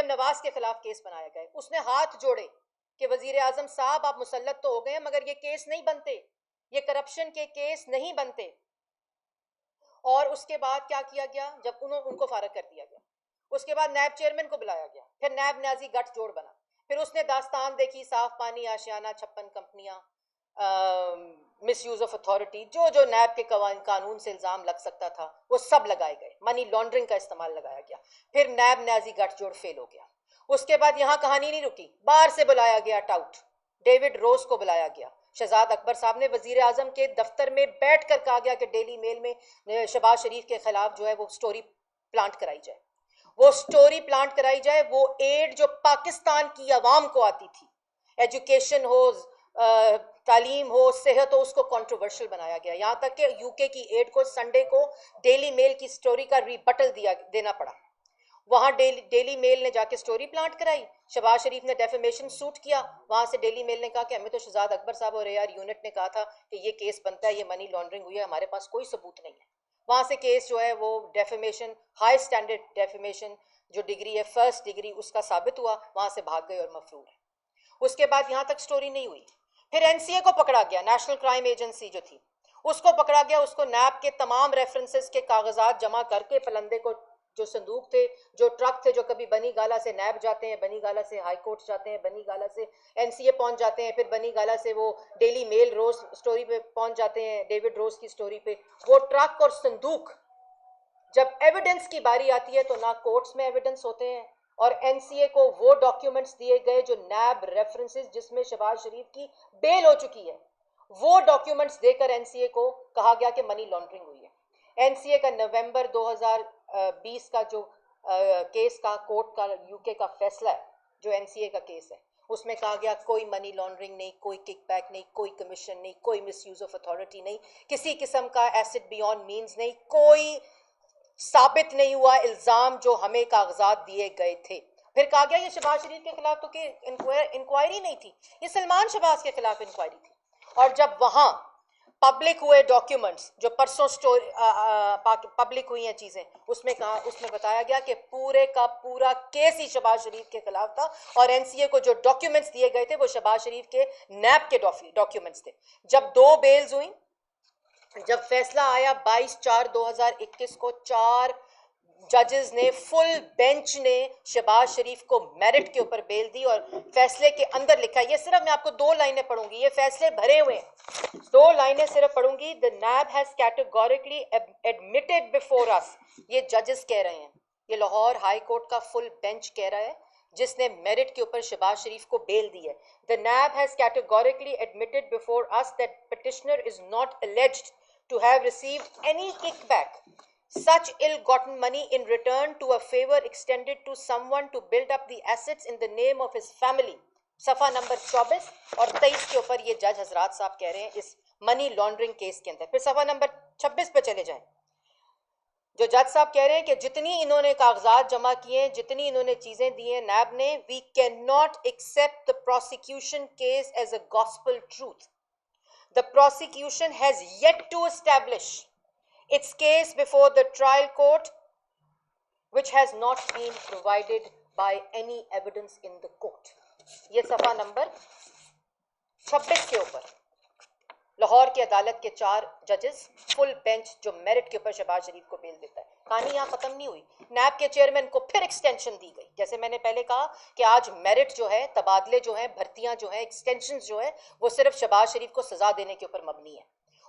مریم نواز کے خلاف کیس بنایا گیا. اس نے ہاتھ جوڑے کہ وزیر اعظم صاحب آپ مسلط تو ہو گئے ہیں مگر یہ کیس نہیں بنتے, یہ کرپشن کے کیس نہیں بنتے. اور اس کے بعد کیا کیا گیا, جب ان کو فارغ کر دیا گیا, اس کے بعد نیب چیئرمین کو بلایا گیا, پھر نیب نیازی گٹھ جوڑ بنا, پھر اس نے داستان دیکھی صاف پانی, آشیانہ, 56 کمپنیاں, مس یوز آف اتھارٹی, جو نیب کے قانون سے الزام لگ سکتا تھا وہ سب لگائے گئے, منی لانڈرنگ کا استعمال لگایا گیا. پھر نیب نیازی گٹھ جوڑ فیل ہو گیا. اس کے بعد یہاں کہانی نہیں رکی, باہر سے بلایا گیا ٹاؤٹ ڈیوڈ روز کو بلایا گیا. شہزاد اکبر صاحب نے وزیر اعظم کے دفتر میں بیٹھ کر کہا گیا کہ ڈیلی میل میں شہباز شریف کے خلاف جو ہے وہ سٹوری پلانٹ کرائی جائے, وہ سٹوری پلانٹ کرائی جائے. وہ ایڈ جو پاکستان کی عوام کو آتی تھی, ایجوکیشن ہو, تعلیم ہو, صحت ہو, اس کو کنٹروورشل بنایا گیا. یہاں تک کہ یو کے کی ایڈ کو سنڈے کو ڈیلی میل کی سٹوری کا ریبٹل دینا پڑا. وہاں ڈیلی میل نے جا کے سٹوری پلانٹ کرائی, شہباز شریف نے ڈیفیمیشن سوٹ کیا, وہاں سے ڈیلی میل نے کہا کہ ہمیں تو شہزاد اکبر صاحب اور اے آر یونٹ نے کہا تھا کہ یہ کیس بنتا ہے, یہ منی لانڈرنگ ہوئی ہے, ہمارے پاس کوئی ثبوت نہیں ہے. وہاں سے کیس جو ہے وہ ڈیفیمیشن, ہائی سٹینڈرڈ ڈیفیمیشن جو ڈگری ہے فرسٹ ڈگری, اس کا ثابت ہوا, وہاں سے بھاگ گئے اور مفرور ہے. اس کے بعد یہاں تک سٹوری نہیں ہوئی. پھر این سی اے کو پکڑا گیا, نیشنل کرائم ایجنسی جو تھی اس کو پکڑا گیا. اس کو نیب کے تمام ریفرنسز کے کاغذات جمع کر کے پلندے کو, جو صندوق تھے, جو ٹرک تھے, جو کبھی بنی گالا سے نیب جاتے ہیں, بنی گالا سے ہائی کورٹ جاتے ہیں, بنی گالا سے این سی اے پہنچ جاتے ہیں, پھر بنی گالا سے وہ ڈیلی میل روز سٹوری پہ پہنچ جاتے ہیں, ڈیوڈ روز کی سٹوری پہ. وہ ٹرک اور صندوق جب ایویڈنس کی باری آتی ہے تو نہ کورٹس میں ایویڈنس ہوتے ہیں, اور این سی اے کو وہ ڈاکیومنٹس دیے گئے جو نیب ریفرنسز جس میں شہباز شریف کی بیل ہو چکی ہے, وہ ڈاکیومنٹس دے کر این سی اے کو کہا گیا کہ منی لانڈرنگ ہوئی ہے. این سی اے کا نومبر 2020 کا جو کیس کا کورٹ کا یو کے کا فیصلہ ہے, جو این سی اے کا کیس ہے, اس میں کہا گیا کوئی منی لانڈرنگ نہیں, کوئی کک بیک نہیں, کوئی کمیشن نہیں, کوئی مس یوز آف اتھارٹی نہیں, کسی قسم کا ایسٹ بیونڈ مینز نہیں, کوئی ثابت نہیں ہوا الزام جو ہمیں کاغذات دیے گئے تھے. پھر کہا گیا یہ شہباز شریف کے خلاف تو کہ انکوائری نہیں تھی, یہ سلمان شہباز کے خلاف انکوائری تھی. اور جب وہاں پبلک ہوئے ڈاکیومنٹس, جو پرسوں پبلک ہوئی ہیں چیزیں, اس میں بتایا گیا کہ پورے کا پورا کیس ہی شہباز شریف کے خلاف تھا, اور این سی اے کو جو ڈاکیومنٹس دیے گئے تھے وہ شہباز شریف کے نیب کے ڈاکیومنٹس تھے. جب 2 بیلز ہوئیں, جب فیصلہ آیا 22/4/2021 کو, 4 ججز نے, فل بینچ نے شہباز شریف کو میرٹ کے اوپر بیل دی, اور فیصلے کے اندر لکھا ہے, یہ صرف میں آپ کو 2 لائنیں پڑھوں گی, یہ فیصلے بھرے ہوئے ہیں, 2 لائنیں صرف پڑھوں گی. The NAB has categorically admitted before us, یہ ججز کہہ رہے ہیں, یہ لاہور ہائی کورٹ کا فل بینچ کہہ رہا ہے جس نے میرٹ کے اوپر شہباز شریف کو بیل دی ہے. The NAB has categorically admitted before us that petitioner is not alleged to have received any kickback, such ill-gotten money in return to a favor extended to someone to build up the assets in the name of his family. صفحہ number 24 اور 23 کے اوپر یہ جج حضرات صاحب کہہ رہے ہیں اس منی لانڈرنگ کیس کے اندر. پھر صفحہ نمبر 26 پہ چلے جائیں, جو جج صاحب کہہ رہے ہیں کہ جتنی انہوں نے کاغذات جمع کیے ہیں, جتنی انہوں نے چیزیں دی ہیں نیب نے, we cannot accept the prosecution case as a gospel truth. The prosecution has yet to establish its case before the trial court, which has not been provided by any evidence in the court. یہ صفحہ number 26 کے اوپر لاہور کی عدالت کے 4 ججز, full bench, جو merit کے اوپر شہباز شریف کو بیل دیتا ہے. کہانی یہاں ختم نہیں ہوئی. نیب کے چیئرمین کو پھر ایکسٹینشن دی گئی, جیسے میں نے پہلے کہا کہ آج میرٹ جو ہے, تبادلے جو ہیں, بھرتیاں جو ہیں, ایکسٹینشن جو ہے, وہ صرف شہباز شریف کو سزا دینے کے اوپر مبنی ہے.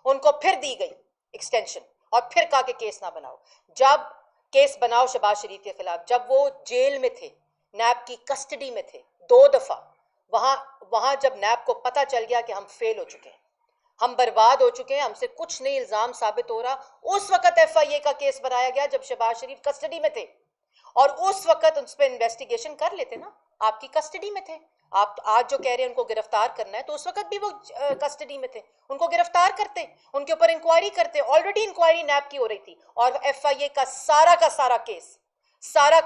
ان کو پھر دی گئی ایکسٹینشن, اور پھر کہا کہ کیس نہ بناؤ. جب کیس بناؤ شہباز شریف کے خلاف, جب وہ جیل میں تھے, نیب کی کسٹڈی میں تھے 2 دفعہ, وہاں جب نیب کو پتہ چل گیا کہ ہم فیل ہو چکے ہیں, ہم برباد ہو چکے ہیں, ہم سے کچھ نہیں الزام ثابت ہو رہا, اس وقت ایف آئی اے کا کیس بنایا گیا جب شہباز شریف کسٹڈی میں تھے, اور اس وقت اس پہ انویسٹیگیشن کر لیتے نا, آپ کی کسٹڈی میں تھے. آپ آج جو کہہ رہے ہیں ان کو گرفتار کرنا ہے, تو اس وقت بھی وہ کسٹڈی میں تھے, ان کو گرفتار کرتے, ان کے اوپر انکوائری کرتے. آلریڈی انکوائری نیب کی ہو رہی تھی, اور ایف آئی اے کا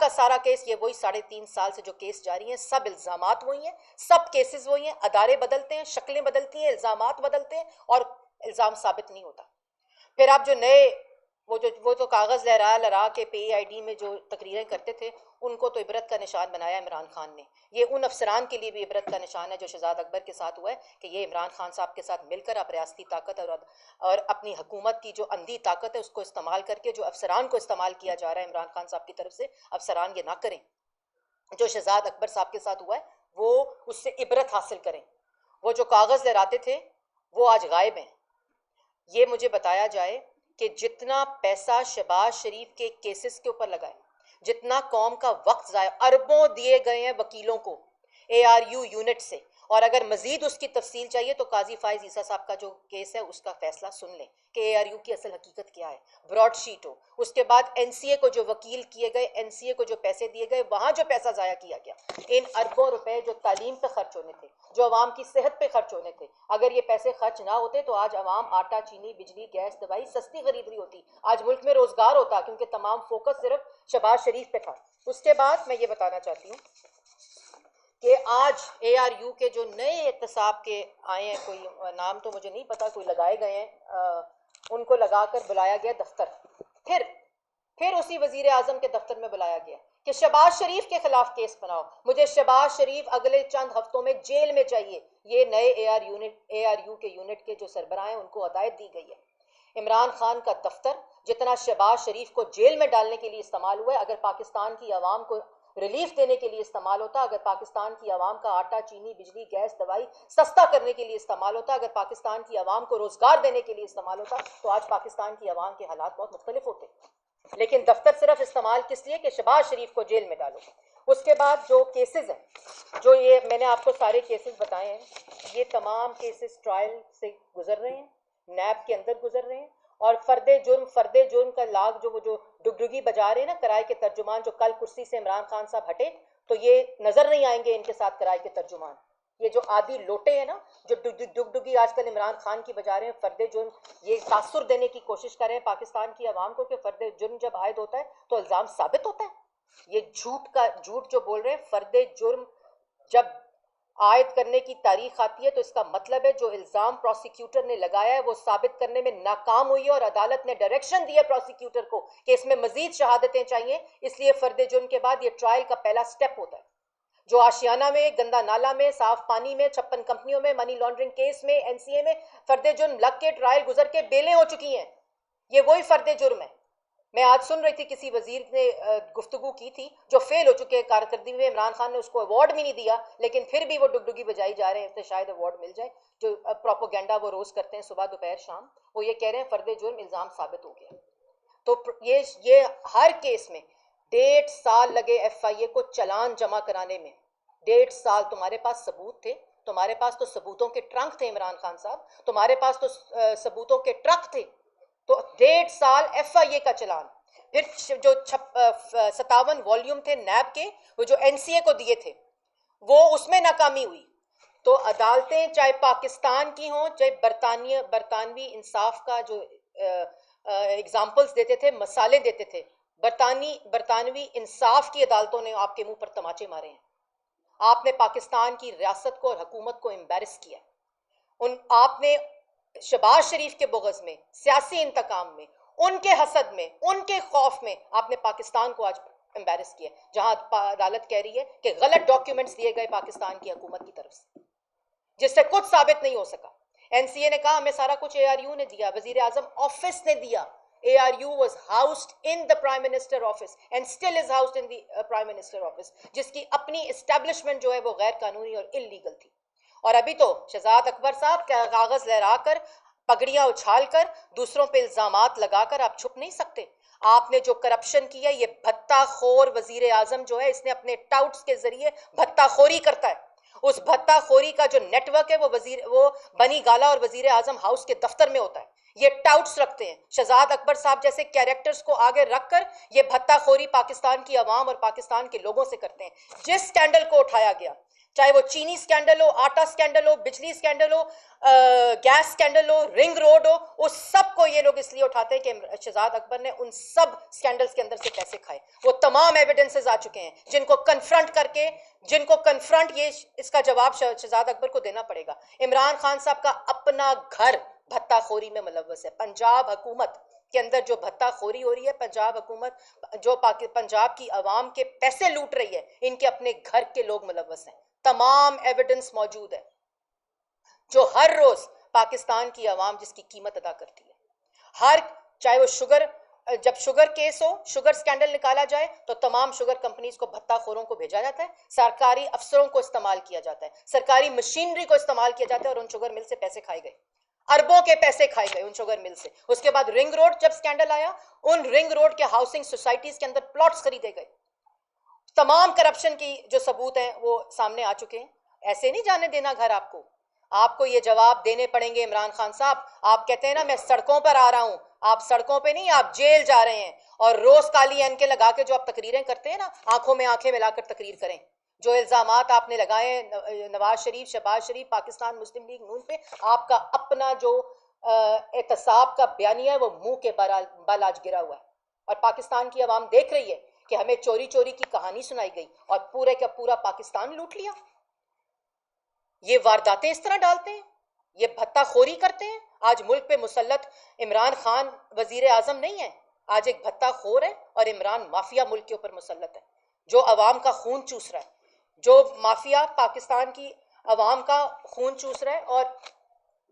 سارا کیس یہ وہی 3.5 سال سے جو کیس جاری ہیں, سب الزامات وہی ہیں, سب کیسز وہی ہیں, ادارے بدلتے ہیں, شکلیں بدلتی ہیں, الزامات بدلتے ہیں, اور الزام ثابت نہیں ہوتا. پھر آپ جو نئے وہ تو کاغذ لہرا کے پی آئی ڈی میں جو تقریریں کرتے تھے, ان کو تو عبرت کا نشان بنایا عمران خان نے. یہ ان افسران کے لیے بھی عبرت کا نشان ہے جو شہزاد اکبر کے ساتھ ہوا ہے کہ یہ عمران خان صاحب کے ساتھ مل کر اب ریاستی طاقت اور اپنی حکومت کی جو اندھی طاقت ہے اس کو استعمال کر کے جو افسران کو استعمال کیا جا رہا ہے عمران خان صاحب کی طرف سے، افسران یہ نہ کریں. جو شہزاد اکبر صاحب کے ساتھ ہوا ہے وہ اس سے عبرت حاصل کریں. وہ جو کاغذ لہراتے تھے وہ آج غائب ہیں. یہ مجھے بتایا جائے کہ جتنا پیسہ شہباز شریف کے کیسز کے اوپر لگائے، جتنا قوم کا وقت ضائع، اربوں دیے گئے ہیں وکیلوں کو اے آر یو یونٹ سے، اور اگر مزید اس کی تفصیل چاہیے تو قاضی فائز عیسیٰ صاحب کا جو کیس ہے اس کا فیصلہ سن لیں کہ اے آر یو کی اصل حقیقت کیا ہے، براڈ شیٹ ہو. اس کے بعد این سی اے کو جو وکیل کیے گئے، این سی اے کو جو پیسے دیے گئے، وہاں جو پیسہ ضائع کیا گیا، ان اربوں روپے جو تعلیم پہ خرچ ہونے تھے، جو عوام کی صحت پہ خرچ ہونے تھے، اگر یہ پیسے خرچ نہ ہوتے تو آج عوام آٹا، چینی، بجلی، گیس، دوائی سستی خرید رہی ہوتی، آج ملک میں روزگار ہوتا، کیونکہ تمام فوکس صرف شہباز شریف پہ تھا. اس کے بعد میں یہ بتانا چاہتی ہوں کہ آج اے آر یو کے جو نئے احتساب کے آئے ہیں، کوئی نام تو مجھے نہیں پتا، کوئی لگائے گئے ہیں، ان کو لگا کر بلایا گیا دفتر. پھر اسی وزیر اعظم کے دفتر میں بلایا گیا کہ شہباز شریف کے خلاف کیس بناؤ، مجھے شہباز شریف اگلے چند ہفتوں میں جیل میں چاہیے. یہ نئے اے آر یو کے یونٹ کے جو سربراہ ہیں ان کو ہدایت دی گئی ہے. عمران خان کا دفتر جتنا شہباز شریف کو جیل میں ڈالنے کے لیے استعمال ہوا ہے، اگر پاکستان کی عوام کو ریلیف دینے کے لیے استعمال ہوتا، اگر پاکستان کی عوام کا آٹا، چینی، بجلی، گیس، دوائی سستا کرنے کے لیے استعمال ہوتا، اگر پاکستان کی عوام کو روزگار دینے کے لیے استعمال ہوتا تو آج پاکستان کی عوام کے حالات بہت مختلف ہوتے. لیکن دفتر صرف استعمال کس لیے کہ شہباز شریف کو جیل میں ڈالو. اس کے بعد جو کیسز ہیں، جو یہ میں نے آپ کو سارے کیسز بتائے ہیں، یہ تمام کیسز ٹرائل سے گزر رہے ہیں، نیب کے اندر گزر رہے ہیں، اور فرد جرم کا لاگ جو وہ جو ڈگڈگی بجا رہے ہیں نا کرائے کے ترجمان، جو کل کرسی سے عمران خان صاحب ہٹے تو یہ نظر نہیں آئیں گے ان کے ساتھ کرائے کے ترجمان. یہ جو آدھی لوٹے ہیں نا جو ڈگڈگی آج کل عمران خان کی بجا رہے ہیں، فرد جرم، یہ تاثر دینے کی کوشش کر رہے ہیں پاکستان کی عوام کو کہ فرد جرم جب عائد ہوتا ہے تو الزام ثابت ہوتا ہے. یہ جھوٹ جو بول رہے ہیں، فرد جرم جب عائد کرنے کی تاریخ آتی ہے تو اس کا مطلب ہے جو الزام پروسیکیوٹر نے لگایا ہے وہ ثابت کرنے میں ناکام ہوئی ہے، اور عدالت نے ڈائریکشن دی ہے پروسیکیوٹر کو کہ اس میں مزید شہادتیں چاہیے. اس لیے فرد جرم کے بعد یہ ٹرائل کا پہلا سٹیپ ہوتا ہے. جو آشیانہ میں، گندا نالا میں، صاف پانی میں، 56 کمپنیوں میں، منی لانڈرنگ کیس میں، این سی اے میں فرد جرم لگ کے ٹرائل گزر کے بیلیں ہو چکی ہیں، یہ وہی فرد جرم ہے. میں آج سن رہی تھی کسی وزیر نے گفتگو کی تھی جو فیل ہو چکے ہیں کارکردگی میں، عمران خان نے اس کو ایوارڈ بھی نہیں دیا لیکن پھر بھی وہ ڈگڈگی بجائی جا رہے ہیں تو شاید ایوارڈ مل جائے. جو پروپوگینڈا وہ روز کرتے ہیں صبح دوپہر شام، وہ یہ کہہ رہے ہیں فرد جرم الزام ثابت ہو گیا. تو یہ ہر کیس میں 1.5 سال لگے ایف آئی اے کو چلان جمع کرانے میں. 1.5 سال تمہارے پاس ثبوت تھے، تمہارے پاس تو ثبوتوں کے ٹرنک تھے عمران خان صاحب، تمہارے پاس تو ثبوتوں کے ٹرک تھے. تو 1.5 سال ایف آئی اے کا چلان. پھر جو 57 والیوم تھے نیب کے، وہ جو این سی اے کو دیے تھے وہ اس میں ناکامی ہوئی. تو عدالتیں چاہے پاکستان کی ہوں چاہے برطانوی انصاف کا جو اگزامپلس دیتے تھے، مثالیں دیتے تھے، برطانوی انصاف کی عدالتوں نے آپ کے منہ پر تماچے مارے ہیں. آپ نے پاکستان کی ریاست کو اور حکومت کو امبیرس کیا. آپ نے شہباز شریف کے بغض میں، سیاسی انتقام میں، ان کے حسد میں، ان کے خوف میں آپ نے پاکستان کو آج امبیرس کیا، جہاں عدالت کہہ رہی ہے کہ غلط ڈاکیومنٹس دیے گئے پاکستان کی حکومت کی طرف سے جس سے کچھ ثابت نہیں ہو سکا. این سی اے نے کہا ہمیں سارا کچھ اے آر یو نے دیا، وزیر اعظم آفس نے دیا. A R U was housed in the prime minister office and still is housed in the prime minister office, جس کی اپنی اسٹیبلشمنٹ جو ہے وہ غیر قانونی اور انلیگل تھی. اور ابھی تو شہزاد اکبر صاحب کاغذ لہرا کر، پگڑیاں اچھال کر، دوسروں پہ الزامات لگا کر آپ چھپ نہیں سکتے. آپ نے جو کرپشن کیا، یہ بھتہ خور وزیر اعظم جو ہے اس نے اپنے ٹاؤٹس کے ذریعے بھتہ خوری کرتا ہے. اس بھتہ خوری کا جو نیٹ ورک ہے وہ بنی گالا اور وزیر اعظم ہاؤس کے دفتر میں ہوتا ہے. یہ ٹاؤٹس رکھتے ہیں شہزاد اکبر صاحب جیسے کیریکٹرز کو آگے رکھ کر یہ بھتہ خوری پاکستان کی عوام اور پاکستان کے لوگوں سے کرتے ہیں. جس سکینڈل کو اٹھایا گیا، چاہے وہ چینی سکینڈل ہو، آٹا سکینڈل ہو، بجلی سکینڈل ہو، گیس سکینڈل ہو، رنگ روڈ ہو، اس سب کو یہ لوگ اس لیے اٹھاتے ہیں کہ شہزاد اکبر نے ان سب سکینڈلز کے اندر سے پیسے کھائے. وہ تمام ایویڈنسز آ چکے ہیں جن کو کنفرنٹ یہ اس کا جواب شہزاد اکبر کو دینا پڑے گا. عمران خان صاحب کا اپنا گھر بھتہ خوری میں ملوث ہے. پنجاب حکومت کے اندر جو بھتہ خوری ہو رہی ہے، پنجاب حکومت جو پنجاب کی عوام کے پیسے لوٹ رہی ہے، ان کے اپنے گھر کے لوگ ملوث ہیں، تمام ایویڈنس موجود ہے، جو ہر روز پاکستان کی عوام جس کی قیمت ادا کرتی ہے، چاہے وہ شوگر، جب شوگر کیس ہو، شوگر سکینڈل نکالا جائے تو تمام شوگر کمپنیز کو بھتہ خوروں کو بھیجا جاتا ہے، سرکاری افسروں کو استعمال کیا جاتا ہے، سرکاری مشینری کو استعمال کیا جاتا ہے، اور ان شوگر مل سے پیسے کھائے گئے، اربوں کے پیسے کھائے گئے ان شوگر مل سے۔ اس کے بعد رنگ روڈ جب سکینڈل آیا، ان رنگ روڈ کے ہاؤسنگ سوسائٹیز کے اندر پلاٹس خریدے گئے، تمام کرپشن کی جو ثبوت ہیں وہ سامنے آ چکے ہیں۔ ایسے نہیں جانے دینا گھر آپ کو یہ جواب دینے پڑیں گے عمران خان صاحب۔ آپ کہتے ہیں نا میں سڑکوں پر آ رہا ہوں، آپ سڑکوں پہ نہیں، آپ جیل جا رہے ہیں، اور روز کالی اینکیں لگا کے جو آپ تقریریں کرتے ہیں نا، آنکھوں میں آنکھیں ملا کر تقریر کریں۔ جو الزامات آپ نے لگائے ہیں نواز شریف، شہباز شریف، پاکستان مسلم لیگ نون پہ، آپ کا اپنا جو احتساب کا بیانیہ ہے وہ منہ کے بال آج گرا ہوا ہے، اور پاکستان کی عوام دیکھ رہی ہے کہ ہمیں چوری چوری کی کہانی سنائی گئی اور پورے کا پورا پاکستان لوٹ لیا۔ یہ وارداتیں اس طرح ڈالتے ہیں، یہ بھتہ خوری کرتے ہیں۔ آج ملک پہ مسلط عمران خان وزیر اعظم نہیں ہے، آج ایک بھتہ خور ہے، اور عمران مافیا ملک کے اوپر مسلط ہے، جو عوام کا خون چوس رہا ہے، جو مافیا پاکستان کی عوام کا خون چوس رہا ہے۔ اور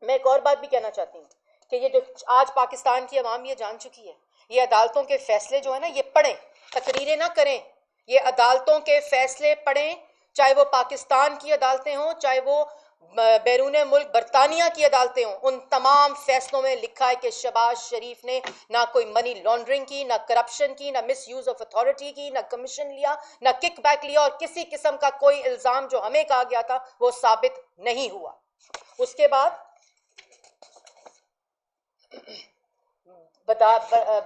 میں ایک اور بات بھی کہنا چاہتی ہوں کہ یہ جو آج پاکستان کی عوام یہ جان چکی ہے، یہ عدالتوں کے فیصلے جو ہے نا، یہ پڑھیں، تقریریں نہ کریں، یہ عدالتوں کے فیصلے پڑھیں، چاہے وہ پاکستان کی عدالتیں ہوں، چاہے وہ بیرون ملک برطانیہ کی عدالتیں ہوں، ان تمام فیصلوں میں لکھا ہے کہ شہباز شریف نے نہ کوئی منی لانڈرنگ کی، نہ کرپشن کی، نہ مس یوز آف اتھارٹی کی، نہ کمیشن لیا، نہ کک بیک لیا، اور کسی قسم کا کوئی الزام جو ہمیں کہا گیا تھا وہ ثابت نہیں ہوا۔ اس کے بعد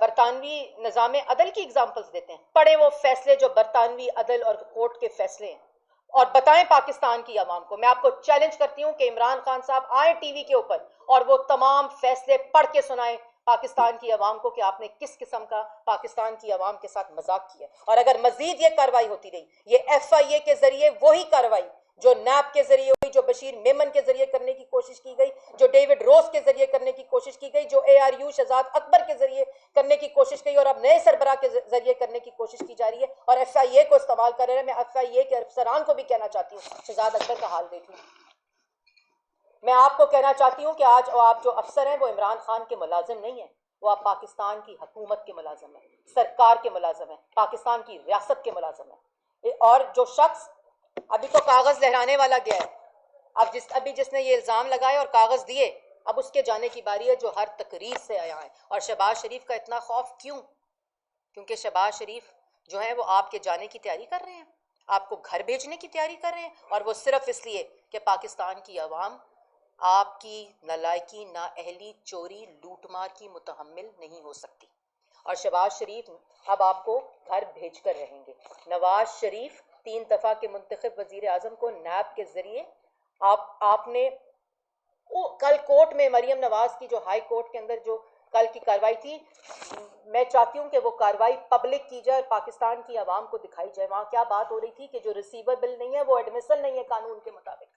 برطانوی نظام عدل کی اگزامپلز دیتے ہیں، پڑھیں وہ فیصلے جو برطانوی عدل اور کورٹ کے فیصلے ہیں، اور بتائیں پاکستان کی عوام کو۔ میں آپ کو چیلنج کرتی ہوں کہ عمران خان صاحب آئیں ٹی وی کے اوپر اور وہ تمام فیصلے پڑھ کے سنائیں پاکستان کی عوام کو کہ آپ نے کس قسم کا پاکستان کی عوام کے ساتھ مذاق کیا۔ اور اگر مزید یہ کارروائی ہوتی رہی، یہ ایف آئی اے کے ذریعے وہی کارروائی جو نیب کے ذریعے ہوئی، جو بشیر میمن کے ذریعے کرنے کی کوشش کی گئی، جو ڈیوڈ روز کے ذریعے کرنے کی کوشش کی گئی، جو اے آر یو شہزاد اکبر کے ذریعے کرنے کی کوشش کی، اور اب نئے سربراہ کے ذریعے کرنے کی کوشش کی جا رہی ہے، اور ایف آئی اے کو استعمال کر رہے ہیں۔ میں ایف آئی اے کے افسران کو بھی کہنا چاہتی ہوں، شہزاد اکبر کا حال دیکھ لوں۔ میں آپ کو کہنا چاہتی ہوں کہ آج آپ جو افسر ہیں وہ عمران خان کے ملازم نہیں ہیں، وہ آپ پاکستان کی حکومت کے ملازم ہیں، سرکار کے ملازم ہیں، پاکستان کی ریاست کے ملازم ہیں۔ اور جو شخص ابھی تو کاغذ لہرانے والا گیا ہے، ابھی جس نے یہ الزام لگائے اور کاغذ دیے، اب اس کے جانے کی باری ہے جو ہر تقریر سے آیا ہے۔ اور شہباز شریف کا اتنا خوف کیوں؟ کیونکہ شہباز شریف جو ہے وہ آپ کے جانے کی تیاری کر رہے ہیں، آپ کو گھر بھیجنے کی تیاری کر رہے ہیں، اور وہ صرف اس لیے کہ پاکستان کی عوام آپ کی نالائکی، نااہلی، چوری، لوٹ مار کی متحمل نہیں ہو سکتی۔ اور شہباز شریف اب آپ کو گھر بھیج کر رہیں گے۔ نواز شریف 3 دفعہ کے منتخب وزیر اعظم کو نیب کے ذریعے آپ نے کل کورٹ میں مریم نواز کی جو ہائی کورٹ کے اندر جو کل کی کارروائی تھی، میں چاہتی ہوں کہ وہ کارروائی پبلک کی جائے اور پاکستان کی عوام کو دکھائی جائے۔ وہاں کیا بات ہو رہی تھی کہ جو ریسیویبل نہیں ہے وہ ایڈمیسل نہیں ہے قانون کے مطابق،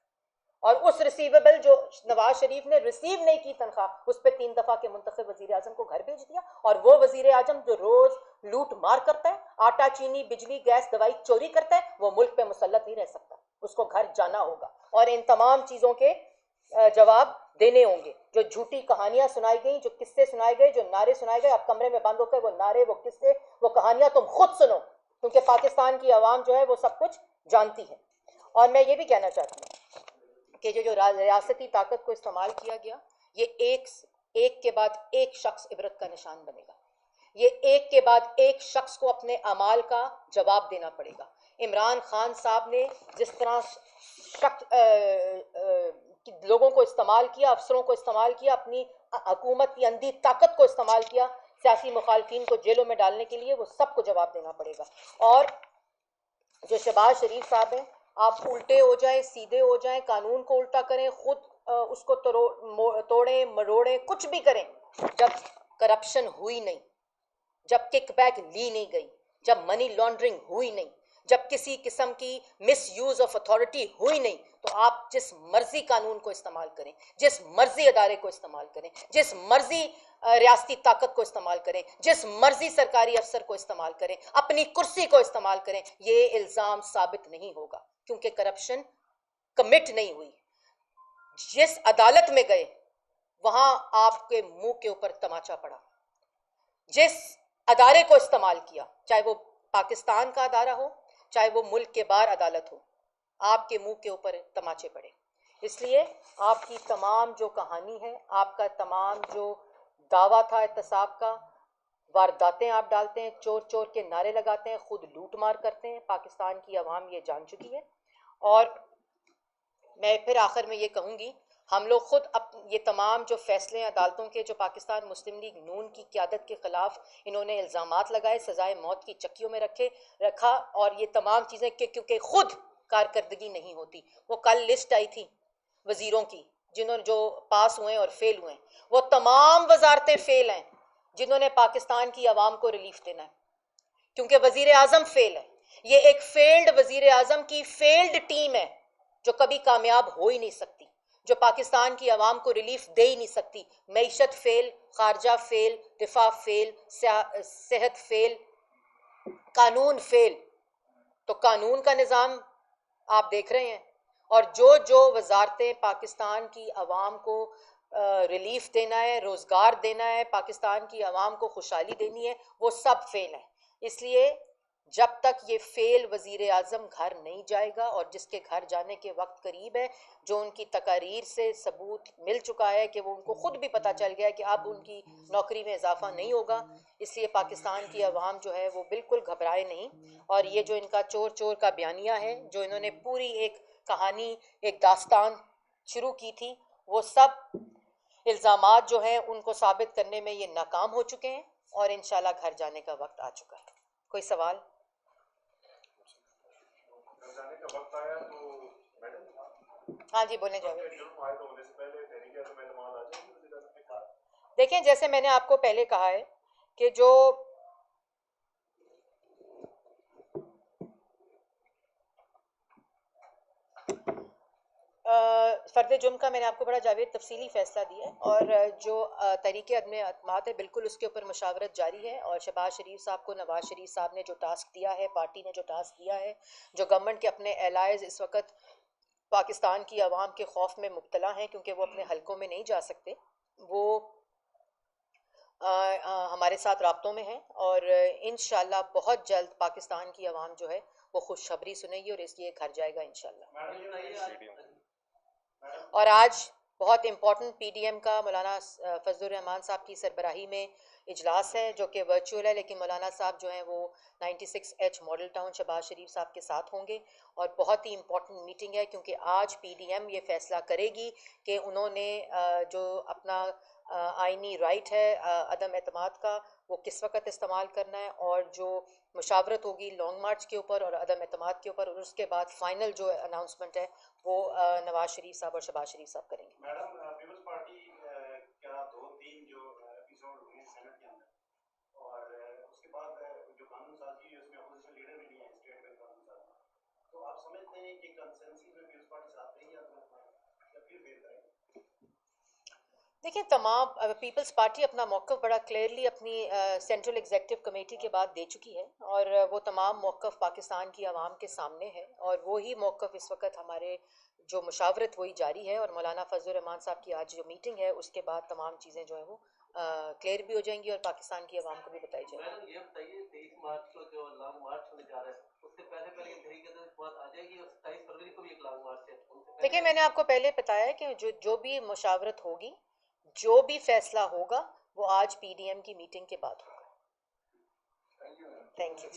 اور اس ریسیویبل جو نواز شریف نے ریسیو نہیں کی تنخواہ، اس پہ 3 دفعہ کے منتخب وزیر اعظم کو گھر بھیج دیا۔ اور وہ وزیر اعظم جو روز لوٹ مار کرتا ہے، آٹا چینی بجلی گیس دوائی چوری کرتا ہے، وہ ملک پہ مسلط نہیں رہ سکتا، اس کو گھر جانا ہوگا، اور ان تمام چیزوں کے جواب دینے ہوں گے۔ جو جھوٹی کہانیاں سنائی گئیں، جو قصے سنائے گئے، جو نعرے سنائے گئے، آپ کمرے میں بند ہو کر وہ نعرے، وہ قصے، وہ کہانیاں تم خود سنو، کیونکہ پاکستان کی عوام جو ہے وہ سب کچھ جانتی ہے۔ اور میں یہ بھی کہنا چاہتی ہوں کہ جو ریاستی طاقت کو استعمال کیا گیا، یہ ایک کے بعد ایک شخص عبرت کا نشان بنے گا، یہ ایک کے بعد ایک شخص کو اپنے اعمال کا جواب دینا پڑے گا۔ عمران خان صاحب نے جس طرح لوگوں کو استعمال کیا، افسروں کو استعمال کیا، اپنی حکومت کی اندھی طاقت کو استعمال کیا سیاسی مخالفین کو جیلوں میں ڈالنے کے لیے، وہ سب کو جواب دینا پڑے گا۔ اور جو شہباز شریف صاحب ہیں، آپ الٹے ہو جائیں، سیدھے ہو جائیں، قانون کو الٹا کریں، خود اس کو توڑیں مروڑیں، کچھ بھی کریں، جب کرپشن ہوئی نہیں، جب کک بیک لی نہیں گئی، جب منی لانڈرنگ ہوئی نہیں، جب کسی قسم کی مس یوز آف اتھارٹی ہوئی نہیں، تو آپ جس مرضی قانون کو استعمال کریں، جس مرضی ادارے کو استعمال کریں، جس مرضی ریاستی طاقت کو استعمال کریں، جس مرضی سرکاری افسر کو استعمال کریں، اپنی کرسی کو استعمال کریں، یہ الزام ثابت نہیں ہوگا کیونکہ کرپشن کمٹ نہیں ہوئی۔ جس عدالت میں گئے وہاں آپ کے منہ کے اوپر تماچا پڑا، جس ادارے کو استعمال کیا، چاہے وہ پاکستان کا ادارہ ہو چاہے وہ ملک کے باہر عدالت ہو، آپ کے منہ کے اوپر تماچے پڑے۔ اس لیے آپ کی تمام جو کہانی ہے، آپ کا تمام جو دعویٰ تھا احتساب کا، وارداتیں آپ ڈالتے ہیں، چور چور کے نعرے لگاتے ہیں، خود لوٹ مار کرتے ہیں، پاکستان کی عوام یہ جان چکی ہے۔ اور میں پھر آخر میں یہ کہوں گی، ہم لوگ خود یہ تمام جو فیصلے عدالتوں کے جو پاکستان مسلم لیگ نون کی قیادت کے خلاف انہوں نے الزامات لگائے، سزائے موت کی چکیوں میں رکھا، اور یہ تمام چیزیں کیونکہ خود کارکردگی نہیں ہوتی۔ وہ کل لسٹ آئی تھی وزیروں کی جو پاس ہوئے اور فیل ہوئے، وہ تمام وزارتیں فیل ہیں جنہوں نے پاکستان کی عوام کو ریلیف دینا ہے، کیونکہ وزیر اعظم فیل ہے۔ یہ ایک فیلڈ وزیر اعظم کی فیلڈ ٹیم ہے جو کبھی کامیاب ہو ہی نہیں سکتی، جو پاکستان کی عوام کو ریلیف دے ہی نہیں سکتی۔ معیشت فیل، خارجہ فیل، دفاع فیل، صحت فیل، قانون فیل۔ تو قانون کا نظام آپ دیکھ رہے ہیں، اور جو وزارتیں پاکستان کی عوام کو ریلیف دینا ہے، روزگار دینا ہے، پاکستان کی عوام کو خوشحالی دینی ہے، وہ سب فیل ہیں۔ اس لیے جب تک یہ فیل وزیر اعظم گھر نہیں جائے گا، اور جس کے گھر جانے کے وقت قریب ہے، جو ان کی تقاریر سے ثبوت مل چکا ہے کہ وہ ان کو خود بھی پتہ چل گیا ہے کہ اب ان کی نوکری میں اضافہ نہیں ہوگا، اس لیے پاکستان کی عوام جو ہے وہ بالکل گھبرائے نہیں۔ اور یہ جو ان کا چور چور کا بیانیہ ہے، جو انہوں نے پوری ایک کہانی، ایک داستان شروع کی تھی، وہ سب الزامات جو ہیں ان کو ثابت کرنے میں یہ ناکام ہو چکے ہیں، اور انشاءاللہ گھر جانے کا وقت آ چکا ہے۔ کوئی سوال؟ جانے کا وقت آیا تو ہاں جی بولیں جاوید۔ دیکھیں جیسے میں نے آپ کو پہلے کہا ہے کہ جو فرد جرم کا میں نے آپ کو بڑا جاوید تفصیلی فیصلہ دیا ہے، اور جو تحریک عدم اعتماد ہے بالکل اس کے اوپر مشاورت جاری ہے، اور شہباز شریف صاحب کو نواز شریف صاحب نے جو ٹاسک دیا ہے، پارٹی نے جو ٹاسک دیا ہے، جو گورنمنٹ کے اپنے الائز اس وقت پاکستان کی عوام کے خوف میں مبتلا ہیں کیونکہ وہ اپنے حلقوں میں نہیں جا سکتے، وہ ہمارے ساتھ رابطوں میں ہیں، اور انشاءاللہ بہت جلد پاکستان کی عوام جو ہے وہ خوشخبری سنے گی، اور اس لیے گھر جائے گا انشاءاللہ۔ اور آج بہت امپورٹنٹ پی ڈی ایم کا مولانا فضل الرحمان صاحب کی سربراہی میں اجلاس ہے، جو کہ ورچوئل ہے، لیکن مولانا صاحب جو ہیں وہ 96H ماڈل ٹاؤن شہباز شریف صاحب کے ساتھ ہوں گے، اور بہت ہی امپورٹنٹ میٹنگ ہے، کیونکہ آج پی ڈی ایم یہ فیصلہ کرے گی کہ انہوں نے جو اپنا آئینی رائٹ ہے عدم اعتماد کا، وہ کس وقت استعمال کرنا ہے، اور جو مشاورت ہوگی لانگ مارچ کے اوپر اور عدم اعتماد کے اوپر، اور اس کے بعد فائنل جو اناؤنسمنٹ ہے وہ نواز شریف صاحب اور شہباز شریف صاحب کریں گے۔ میڈم پیپلز پارٹی کیا 2-3 جو ایپیسوڈ ہوئے ہیں سینٹ کے اندر، اور اس کے بعد جو قانون سازی ہے اس میں اپوزیشن لیڈر بھی نہیں ہے اسٹیٹ میں قانون سازی، تو آپ سمجھتے ہیں کہ کنسنسس میں پیپلز پارٹی ساتھ رہی یا پھر فیل کرے گی؟ دیکھیں تمام پیپلز پارٹی اپنا موقف بڑا کلیئرلی اپنی سینٹرل ایگزیکٹو کمیٹی کے بعد دے چکی ہے، اور وہ تمام موقف پاکستان کی عوام کے سامنے ہے، اور وہی موقف اس وقت ہمارے جو مشاورت وہی جاری ہے، اور مولانا فضل الرحمان صاحب کی آج جو میٹنگ ہے اس کے بعد تمام چیزیں جو ہیں وہ کلیئر بھی ہو جائیں گی، اور پاکستان کی عوام کو بھی بتائی جائیں گی۔ میڈم یہ بتائیے 23 مارچ کو جو لانگ مارچ ہونے جا رہا ہے اس سے پہلے یہ تحریک بات آ جائے گی، اور 27 فروری کو بھی ایک لانگ مارچ ہے۔ دیکھیں میں نے آپ کو پہلے بتایا ہے کہ جو بھی مشاورت ہوگی، جو بھی فیصلہ ہوگا وہ آج پی ڈی ایم کی میٹنگ کے بعد ہوگا۔ Thank you.